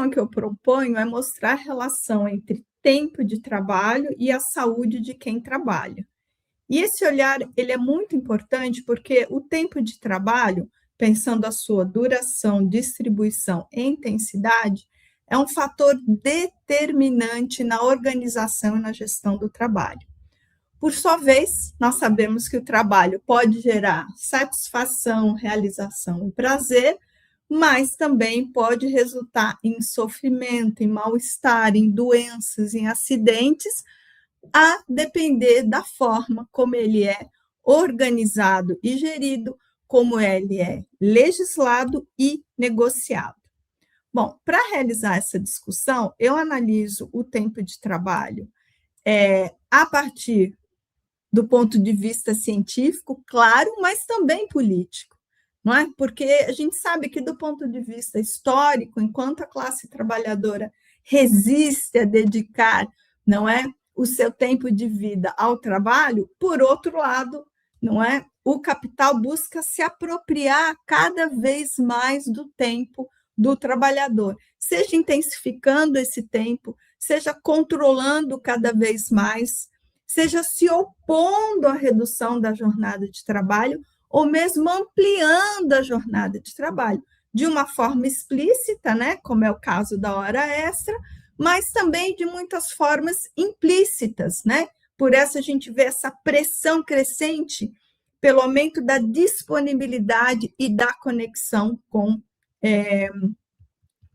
discussão que eu proponho é mostrar a relação entre tempo de trabalho e a saúde de quem trabalha. E esse olhar, ele é muito importante porque o tempo de trabalho, pensando a sua duração, distribuição e intensidade, é um fator determinante na organização e na gestão do trabalho. Por sua vez, nós sabemos que o trabalho pode gerar satisfação, realização e prazer, mas também pode resultar em sofrimento, em mal-estar, em doenças, em acidentes, a depender da forma como ele é organizado e gerido, como ele é legislado e negociado. Bom, para realizar essa discussão, eu analiso o tempo de trabalho a partir do ponto de vista científico, claro, mas também político, não é? Porque a gente sabe que, do ponto de vista histórico, enquanto a classe trabalhadora resiste a dedicar, não é, o seu tempo de vida ao trabalho, por outro lado, não é, o capital busca se apropriar cada vez mais do tempo do trabalhador, seja intensificando esse tempo, seja controlando cada vez mais, seja se opondo à redução da jornada de trabalho, ou mesmo ampliando a jornada de trabalho, de uma forma explícita, né, como é o caso da hora extra, mas também de muitas formas implícitas, né? Por essa a gente vê essa pressão crescente pelo aumento da disponibilidade e da conexão com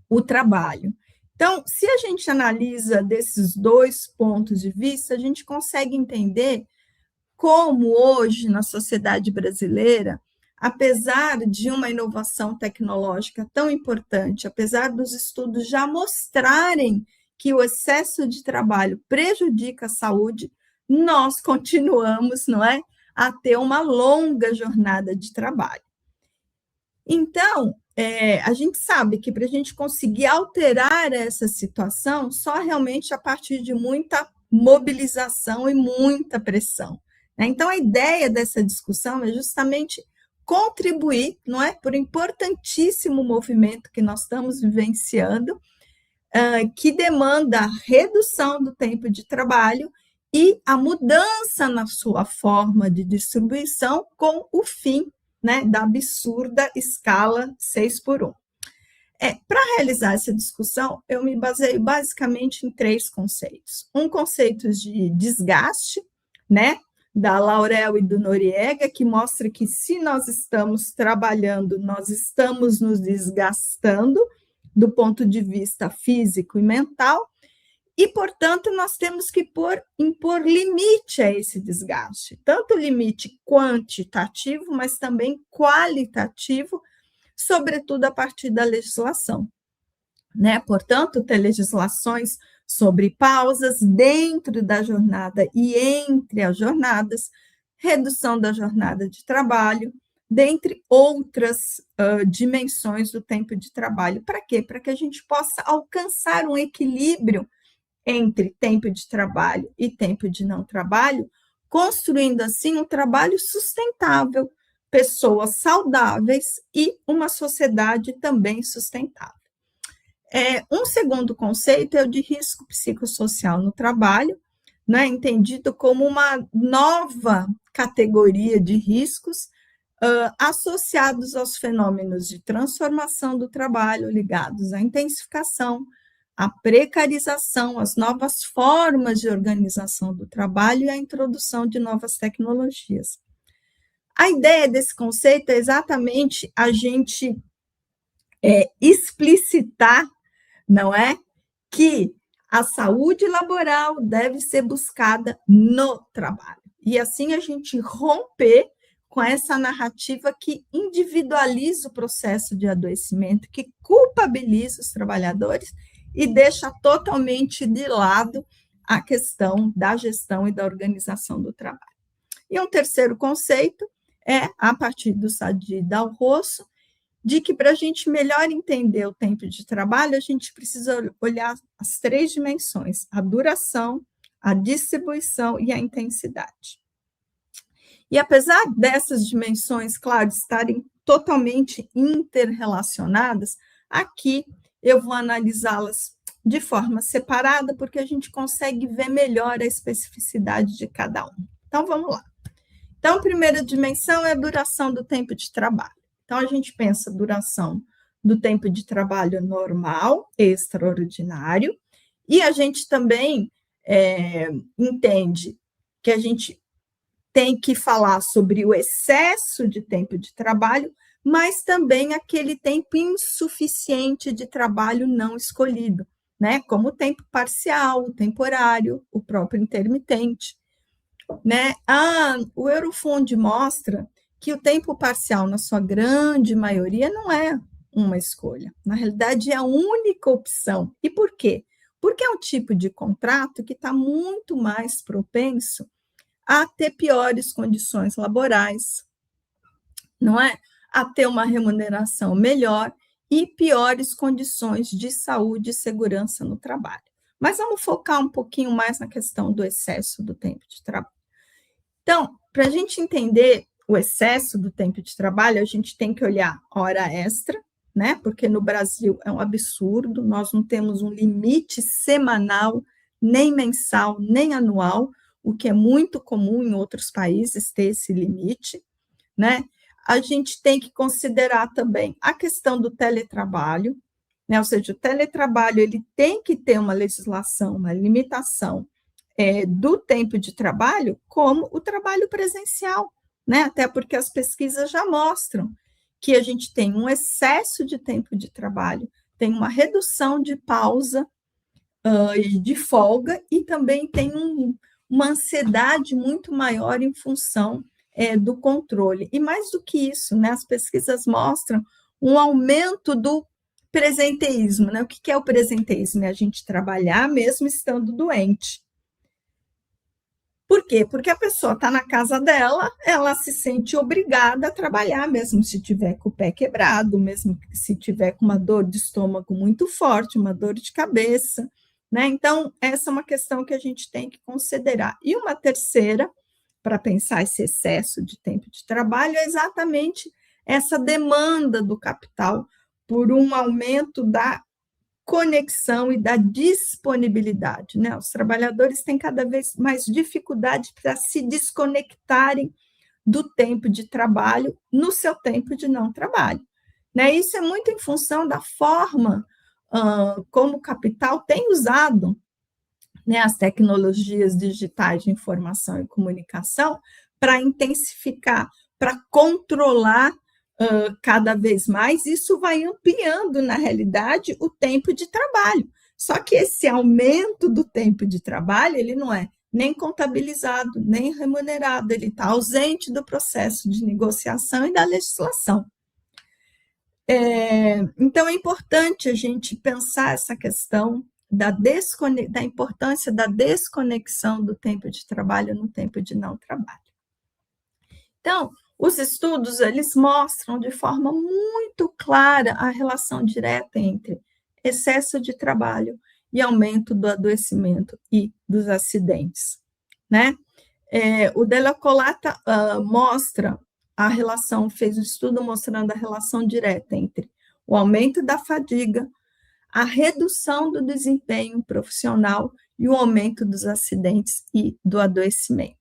o trabalho. Então, se a gente analisa desses dois pontos de vista, a gente consegue entender como hoje, na sociedade brasileira, apesar de uma inovação tecnológica tão importante, apesar dos estudos já mostrarem que o excesso de trabalho prejudica a saúde, nós continuamos, não é, a ter uma longa jornada de trabalho. Então, a gente sabe que para a gente conseguir alterar essa situação, só realmente a partir de muita mobilização e muita pressão. Então, a ideia dessa discussão é justamente contribuir, não é, por um importantíssimo movimento que nós estamos vivenciando, que demanda a redução do tempo de trabalho e a mudança na sua forma de distribuição com o fim, né, da absurda escala 6x1. Para realizar essa discussão, eu me baseio basicamente em 3 conceitos. Um conceito de desgaste, né, da Laurel e do Noriega, que mostra que se nós estamos trabalhando, nós estamos nos desgastando do ponto de vista físico e mental, e, portanto, nós temos que impor limite a esse desgaste, tanto limite quantitativo, mas também qualitativo, sobretudo a partir da legislação, né? Portanto, ter legislações sobre pausas dentro da jornada e entre as jornadas, redução da jornada de trabalho, dentre outras dimensões do tempo de trabalho. Para quê? Para que a gente possa alcançar um equilíbrio entre tempo de trabalho e tempo de não trabalho, construindo assim um trabalho sustentável, pessoas saudáveis e uma sociedade também sustentável. Um segundo conceito é o de risco psicossocial no trabalho, né, entendido como uma nova categoria de riscos associados aos fenômenos de transformação do trabalho ligados à intensificação, à precarização, às novas formas de organização do trabalho e à introdução de novas tecnologias. A ideia desse conceito é exatamente a gente explicitar, não é, que a saúde laboral deve ser buscada no trabalho. E assim a gente romper com essa narrativa que individualiza o processo de adoecimento, que culpabiliza os trabalhadores e deixa totalmente de lado a questão da gestão e da organização do trabalho. E um terceiro conceito é, a partir do Sadi Dalrosso, de que para a gente melhor entender o tempo de trabalho, a gente precisa olhar as 3 dimensões, a duração, a distribuição e a intensidade. E apesar dessas dimensões, claro, estarem totalmente interrelacionadas, aqui eu vou analisá-las de forma separada, porque a gente consegue ver melhor a especificidade de cada um. Então, vamos lá. Então, a primeira dimensão é a duração do tempo de trabalho. Então, a gente pensa duração do tempo de trabalho normal, extraordinário, e a gente também entende que a gente tem que falar sobre o excesso de tempo de trabalho, mas também aquele tempo insuficiente de trabalho não escolhido, né? Como o tempo parcial, o temporário, o próprio intermitente, né? O Eurofound mostra que o tempo parcial, na sua grande maioria, não é uma escolha. Na realidade, é a única opção. E por quê? Porque é um tipo de contrato que está muito mais propenso a ter piores condições laborais, não é? A ter uma remuneração melhor e piores condições de saúde e segurança no trabalho. Mas vamos focar um pouquinho mais na questão do excesso do tempo de trabalho. Então, para a gente entender o excesso do tempo de trabalho, a gente tem que olhar hora extra, né? Porque no Brasil é um absurdo, nós não temos um limite semanal, nem mensal, nem anual, o que é muito comum em outros países ter esse limite, né? A gente tem que considerar também a questão do teletrabalho, né? Ou seja, o teletrabalho ele tem que ter uma legislação, uma limitação do tempo de trabalho, como o trabalho presencial, né? Até porque as pesquisas já mostram que a gente tem um excesso de tempo de trabalho, tem uma redução de pausa e de folga, e também tem uma ansiedade muito maior em função do controle. E mais do que isso, né, as pesquisas mostram um aumento do presenteísmo. Né? O que é o presenteísmo? É a gente trabalhar mesmo estando doente. Por quê? Porque a pessoa está na casa dela, ela se sente obrigada a trabalhar, mesmo se tiver com o pé quebrado, mesmo se tiver com uma dor de estômago muito forte, uma dor de cabeça, né? Então, essa é uma questão que a gente tem que considerar. E uma terceira, para pensar esse excesso de tempo de trabalho, é exatamente essa demanda do capital por um aumento da conexão e da disponibilidade, né? Os trabalhadores têm cada vez mais dificuldade para se desconectarem do tempo de trabalho no seu tempo de não trabalho, né? Isso é muito em função da forma como o capital tem usado, né, as tecnologias digitais de informação e comunicação para intensificar, para controlar cada vez mais. Isso vai ampliando, na realidade, o tempo de trabalho. Só que esse aumento do tempo de trabalho, ele não é nem contabilizado, nem remunerado, ele está ausente do processo de negociação e da legislação. Então, é importante a gente pensar essa questão da importância da desconexão do tempo de trabalho no tempo de não trabalho. Então, os estudos, eles mostram de forma muito clara a relação direta entre excesso de trabalho e aumento do adoecimento e dos acidentes, né? O Della Colata mostra a relação, fez um estudo mostrando a relação direta entre o aumento da fadiga, a redução do desempenho profissional e o aumento dos acidentes e do adoecimento.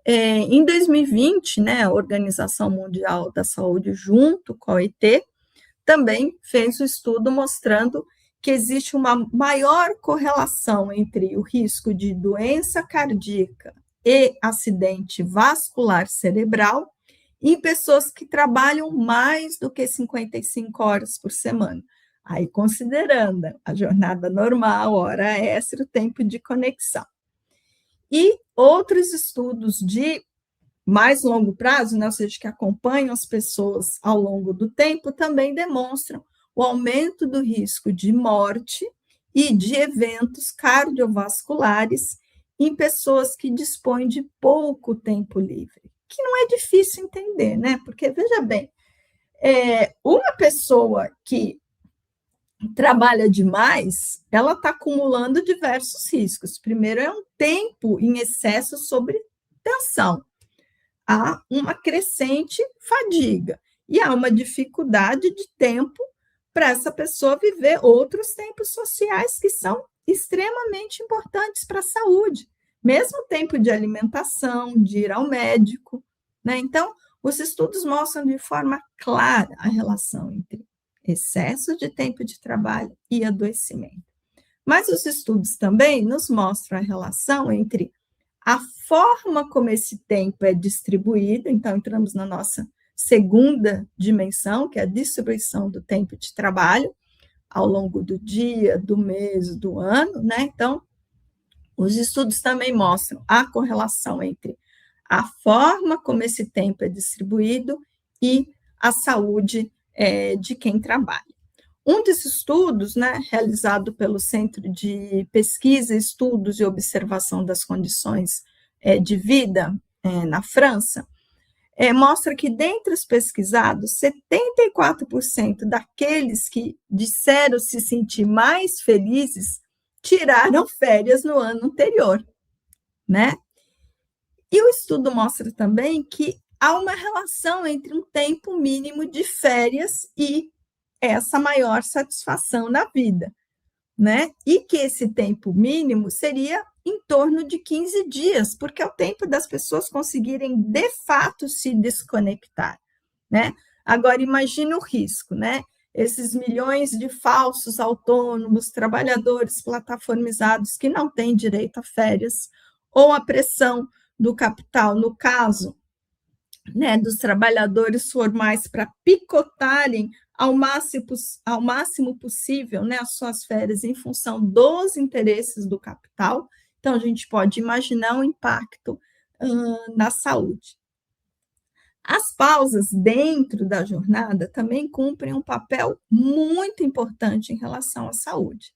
Em 2020, né, a Organização Mundial da Saúde, junto com a OIT, também fez um estudo mostrando que existe uma maior correlação entre o risco de doença cardíaca e acidente vascular cerebral em pessoas que trabalham mais do que 55 horas por semana. Aí, considerando a jornada normal, hora extra, o tempo de conexão. E outros estudos de mais longo prazo, né, ou seja, que acompanham as pessoas ao longo do tempo, também demonstram o aumento do risco de morte e de eventos cardiovasculares em pessoas que dispõem de pouco tempo livre, que não é difícil entender, né? Porque, veja bem, uma pessoa que trabalha demais, ela está acumulando diversos riscos. Primeiro, é um tempo em excesso sobre tensão. Há uma crescente fadiga e há uma dificuldade de tempo para essa pessoa viver outros tempos sociais que são extremamente importantes para a saúde, mesmo tempo de alimentação, de ir ao médico, né? Então, os estudos mostram de forma clara a relação entre excesso de tempo de trabalho e adoecimento. Mas os estudos também nos mostram a relação entre a forma como esse tempo é distribuído, então entramos na nossa segunda dimensão, que é a distribuição do tempo de trabalho ao longo do dia, do mês, do ano, né? Então, os estudos também mostram a correlação entre a forma como esse tempo é distribuído e a saúde de quem trabalha. Um desses estudos, né, realizado pelo Centro de Pesquisa, Estudos e Observação das Condições de Vida na França, mostra que, dentre os pesquisados, 74% daqueles que disseram se sentir mais felizes tiraram férias no ano anterior, né? E o estudo mostra também que há uma relação entre um tempo mínimo de férias e essa maior satisfação na vida, né? E que esse tempo mínimo seria em torno de 15 dias, porque é o tempo das pessoas conseguirem, de fato, se desconectar, né? Agora, imagine o risco, né? Esses milhões de falsos autônomos, trabalhadores plataformizados que não têm direito a férias, ou a pressão do capital, no caso, né, dos trabalhadores formais para picotarem ao máximo possível, né, as suas férias em função dos interesses do capital. Então, a gente pode imaginar o impacto na saúde. As pausas dentro da jornada também cumprem um papel muito importante em relação à saúde,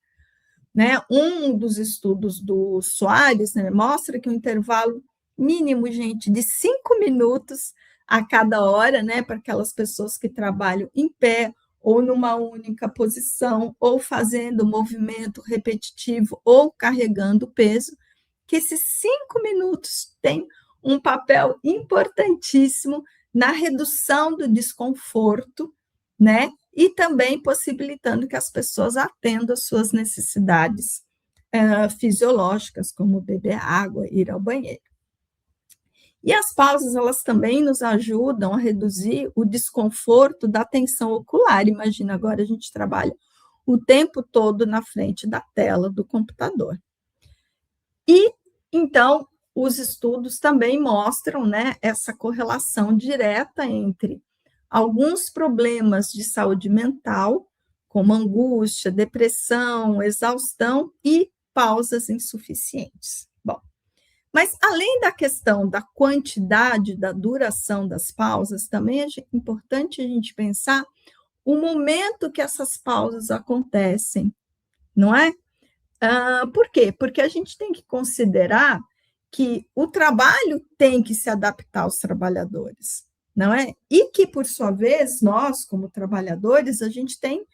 né? Um dos estudos do Soares, né, mostra que o intervalo mínimo, gente, de 5 minutos a cada hora, né, para aquelas pessoas que trabalham em pé ou numa única posição, ou fazendo movimento repetitivo, ou carregando peso, que esses 5 minutos têm um papel importantíssimo na redução do desconforto, né, e também possibilitando que as pessoas atendam às suas necessidades fisiológicas, como beber água, ir ao banheiro. E as pausas, elas também nos ajudam a reduzir o desconforto da tensão ocular. Imagina, agora a gente trabalha o tempo todo na frente da tela do computador. E, então, os estudos também mostram, né, essa correlação direta entre alguns problemas de saúde mental, como angústia, depressão, exaustão e pausas insuficientes. Bom, mas além da questão da quantidade, da duração das pausas, também é importante a gente pensar o momento que essas pausas acontecem, não é? Por quê? Porque a gente tem que considerar que o trabalho tem que se adaptar aos trabalhadores, não é? E que, por sua vez, nós, como trabalhadores, a gente tem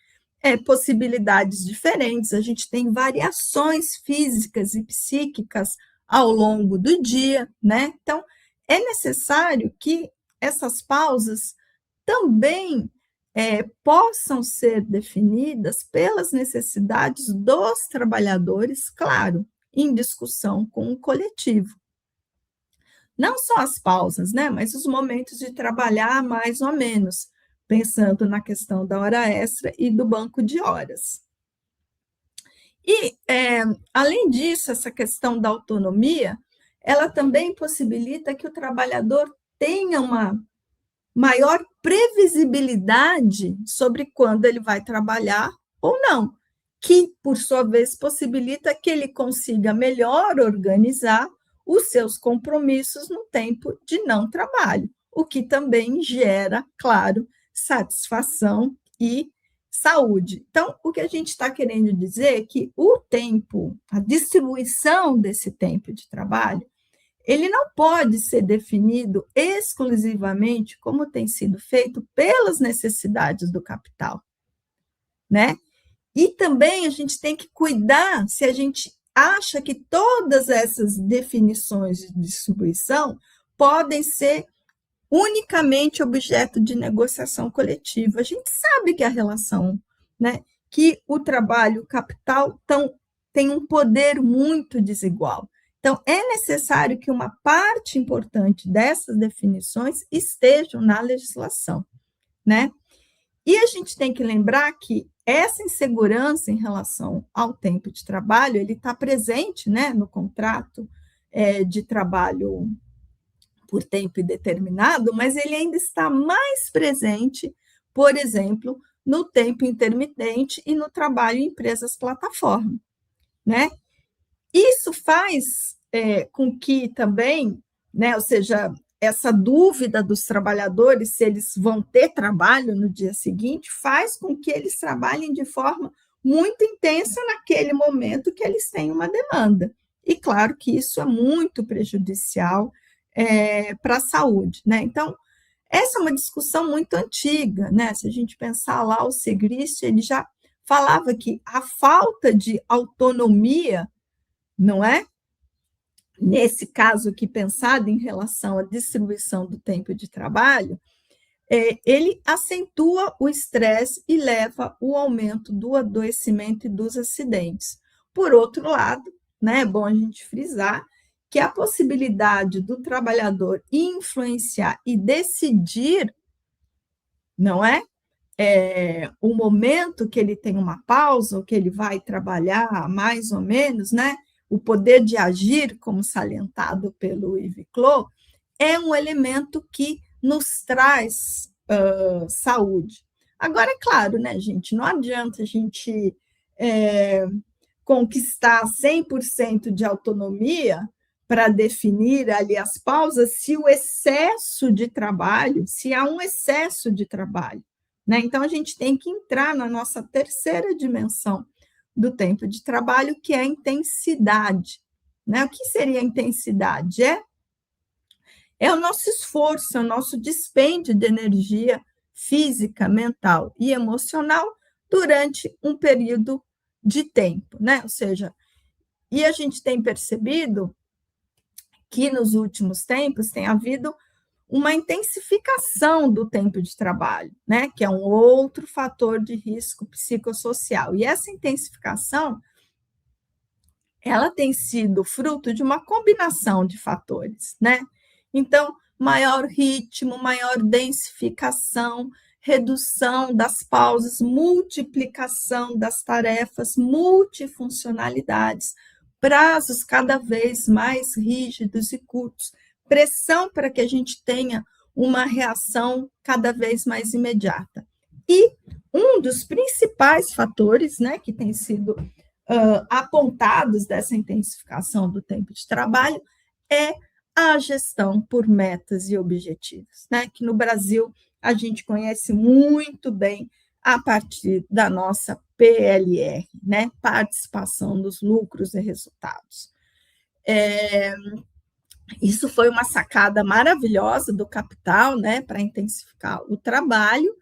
possibilidades diferentes, a gente tem variações físicas e psíquicas ao longo do dia, né? Então, é necessário que essas pausas também possam ser definidas pelas necessidades dos trabalhadores, claro, em discussão com o coletivo. Não só as pausas, né, mas os momentos de trabalhar mais ou menos, pensando na questão da hora extra e do banco de horas. E, além disso, essa questão da autonomia, ela também possibilita que o trabalhador tenha uma maior previsibilidade sobre quando ele vai trabalhar ou não, que, por sua vez, possibilita que ele consiga melhor organizar os seus compromissos no tempo de não trabalho, o que também gera, claro, satisfação e saúde. Então, o que a gente está querendo dizer é que o tempo, a distribuição desse tempo de trabalho, ele não pode ser definido exclusivamente como tem sido feito pelas necessidades do capital, né? E também a gente tem que cuidar se a gente acha que todas essas definições de distribuição podem ser unicamente objeto de negociação coletiva. A gente sabe que a relação né, que o trabalho e o capital têm um poder muito desigual. Então, é necessário que uma parte importante dessas definições estejam na legislação, né? E a gente tem que lembrar que essa insegurança em relação ao tempo de trabalho, ele está presente, né, no contrato de trabalho por tempo indeterminado, mas ele ainda está mais presente, por exemplo, no tempo intermitente e no trabalho em empresas plataforma, né? Isso faz com que também, né, ou seja, essa dúvida dos trabalhadores se eles vão ter trabalho no dia seguinte, faz com que eles trabalhem de forma muito intensa naquele momento que eles têm uma demanda. E claro que isso é muito prejudicial para a saúde, né? Então, essa é uma discussão muito antiga, né? Se a gente pensar lá, o Segrist, ele já falava que a falta de autonomia, não é? Nesse caso aqui, pensado em relação à distribuição do tempo de trabalho, ele acentua o estresse e leva ao aumento do adoecimento e dos acidentes. Por outro lado, né, é bom a gente frisar que a possibilidade do trabalhador influenciar e decidir, não é? O momento que ele tem uma pausa, ou que ele vai trabalhar mais ou menos, né? O poder de agir, como salientado pelo Yves Clos, é um elemento que nos traz saúde. Agora, é claro, né, gente, não adianta a gente conquistar 100% de autonomia para definir ali as pausas se o excesso de trabalho, se há um excesso de trabalho, né? Então, a gente tem que entrar na nossa terceira dimensão do tempo de trabalho, que é a intensidade, né? O que seria a intensidade? É o nosso esforço, é o nosso dispêndio de energia física, mental e emocional durante um período de tempo, né? Ou seja, e a gente tem percebido que nos últimos tempos tem havido uma intensificação do tempo de trabalho, né? Que é um outro fator de risco psicossocial. E essa intensificação, ela tem sido fruto de uma combinação de fatores, né? Então, maior ritmo, maior densificação, redução das pausas, multiplicação das tarefas, multifuncionalidades, prazos cada vez mais rígidos e curtos, pressão para que a gente tenha uma reação cada vez mais imediata. E um dos principais fatores, né, que tem sido apontados dessa intensificação do tempo de trabalho é a gestão por metas e objetivos, né? Que no Brasil a gente conhece muito bem a partir da nossa PLR, né? Participação nos lucros e resultados. Isso foi uma sacada maravilhosa do capital, né? Para intensificar o trabalho,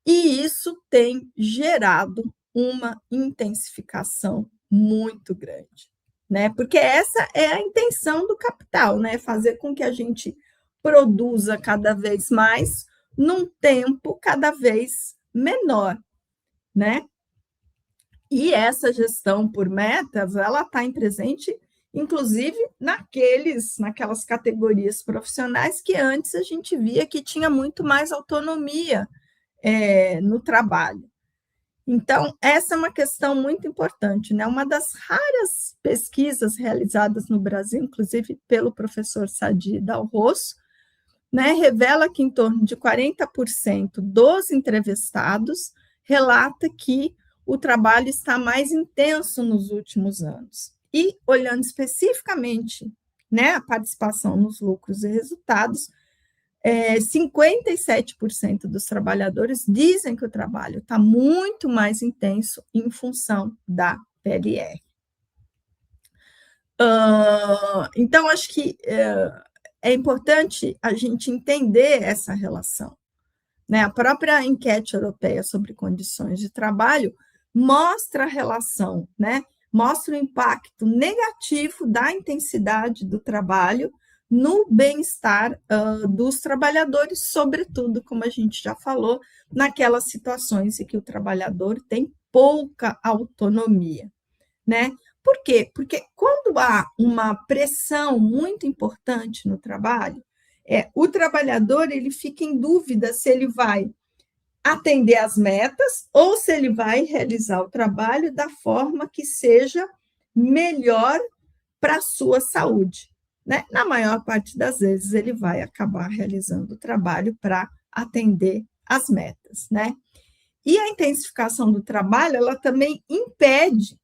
e isso tem gerado uma intensificação muito grande, né? Porque essa é a intenção do capital, né? Fazer com que a gente produza cada vez mais num tempo cada vez menor, né? E essa gestão por metas, ela está presente, inclusive, naquelas categorias profissionais que antes a gente via que tinha muito mais autonomia no trabalho. Então, essa é uma questão muito importante, né? Uma das raras pesquisas realizadas no Brasil, inclusive pelo professor Sadi Dal Rosso, né, revela que em torno de 40% dos entrevistados relata que o trabalho está mais intenso nos últimos anos. E, olhando especificamente, né, a participação nos lucros e resultados, 57% dos trabalhadores dizem que o trabalho está muito mais intenso em função da PLR. Então, acho que é importante a gente entender essa relação, né? A própria enquete europeia sobre condições de trabalho mostra a relação, né? Mostra o impacto negativo da intensidade do trabalho no bem-estar dos trabalhadores, sobretudo, como a gente já falou, naquelas situações em que o trabalhador tem pouca autonomia, né? Por quê? Porque quando há uma pressão muito importante no trabalho, o trabalhador ele fica em dúvida se ele vai atender às metas ou se ele vai realizar o trabalho da forma que seja melhor para a sua saúde, né? Na maior parte das vezes, ele vai acabar realizando o trabalho para atender às metas, né? E a intensificação do trabalho, ela também impede,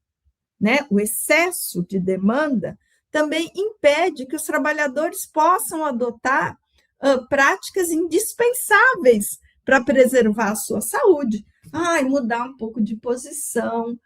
né? O excesso de demanda também impede que os trabalhadores possam adotar práticas indispensáveis para preservar a sua saúde. Mudar um pouco de posição,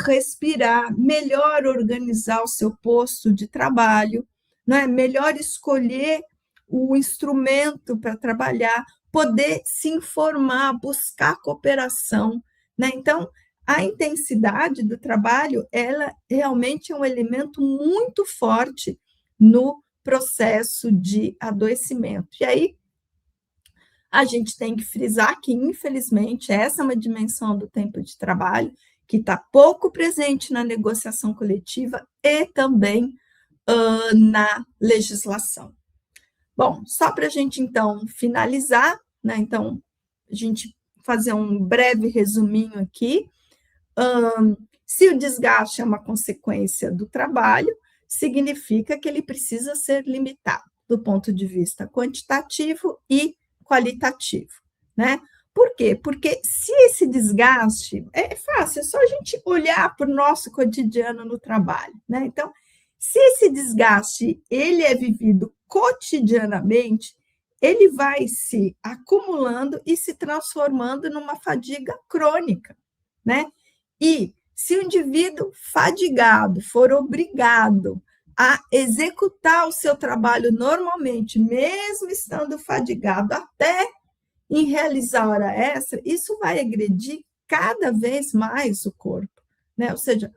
respirar, melhor organizar o seu posto de trabalho, né? Melhor escolher o instrumento para trabalhar, poder se informar, buscar cooperação, né? Então, a intensidade do trabalho, ela realmente é um elemento muito forte no processo de adoecimento. E aí, a gente tem que frisar que, infelizmente, essa é uma dimensão do tempo de trabalho que está pouco presente na negociação coletiva e também na legislação. Bom, só para a gente, então, finalizar, né? Então, a gente fazer um breve resuminho aqui. Se o desgaste é uma consequência do trabalho, significa que ele precisa ser limitado do ponto de vista quantitativo e qualitativo, né? Por quê? Porque se esse desgaste é fácil, é só a gente olhar para o nosso cotidiano no trabalho, né? Então, se esse desgaste ele é vivido cotidianamente, ele vai se acumulando e se transformando numa fadiga crônica, né? E se o indivíduo fadigado for obrigado a executar o seu trabalho normalmente, mesmo estando fadigado, até em realizar hora extra, isso vai agredir cada vez mais o corpo, né? Ou seja,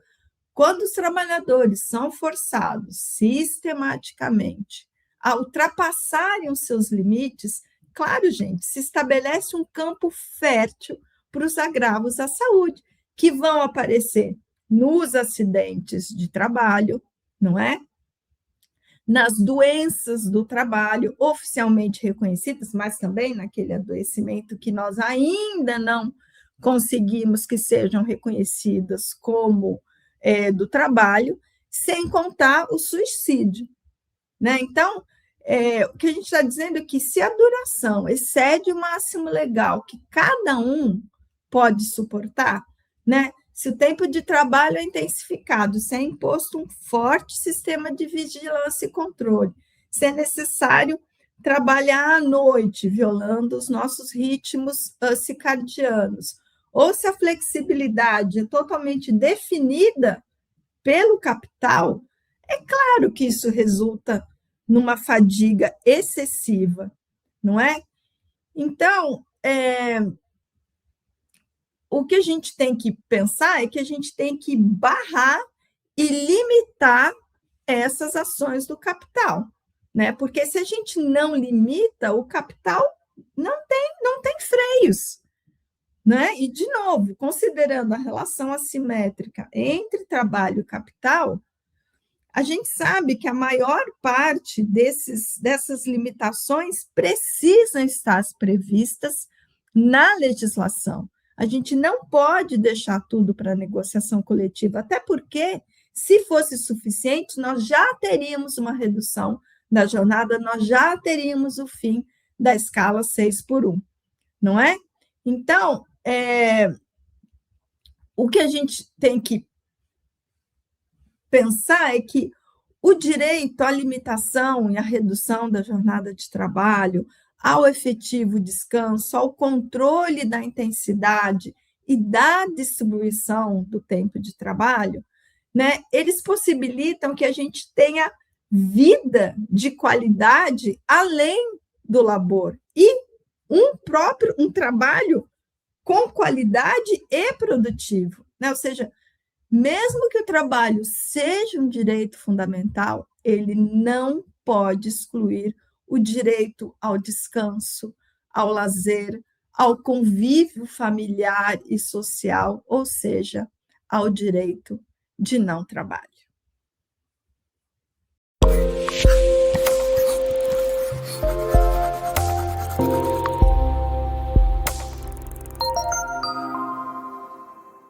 quando os trabalhadores são forçados sistematicamente a ultrapassarem os seus limites, claro, gente, se estabelece um campo fértil para os agravos à saúde, que vão aparecer nos acidentes de trabalho, não é? Nas doenças do trabalho oficialmente reconhecidas, mas também naquele adoecimento que nós ainda não conseguimos que sejam reconhecidas como do trabalho, sem contar o suicídio, né? Então, o que a gente está dizendo é que se a duração excede o máximo legal que cada um pode suportar, né? Se o tempo de trabalho é intensificado, se é imposto um forte sistema de vigilância e controle, se é necessário trabalhar à noite, violando os nossos ritmos circadianos, ou se a flexibilidade é totalmente definida pelo capital, é claro que isso resulta numa fadiga excessiva, não é? Então, o que a gente tem que pensar é que a gente tem que barrar e limitar essas ações do capital, né? Porque se a gente não limita, o capital não tem freios, né? E, de novo, considerando a relação assimétrica entre trabalho e capital, a gente sabe que a maior parte dessas limitações precisam estar previstas na legislação. A gente não pode deixar tudo para a negociação coletiva, até porque, se fosse suficiente, nós já teríamos uma redução da jornada, nós já teríamos o fim da escala 6x1, não é? Então, o que a gente tem que pensar é que o direito à limitação e à redução da jornada de trabalho, ao efetivo descanso, ao controle da intensidade e da distribuição do tempo de trabalho, né, eles possibilitam que a gente tenha vida de qualidade além do labor e um trabalho com qualidade e produtivo, né? Ou seja, mesmo que o trabalho seja um direito fundamental, ele não pode excluir o direito ao descanso, ao lazer, ao convívio familiar e social, ou seja, ao direito de não trabalho.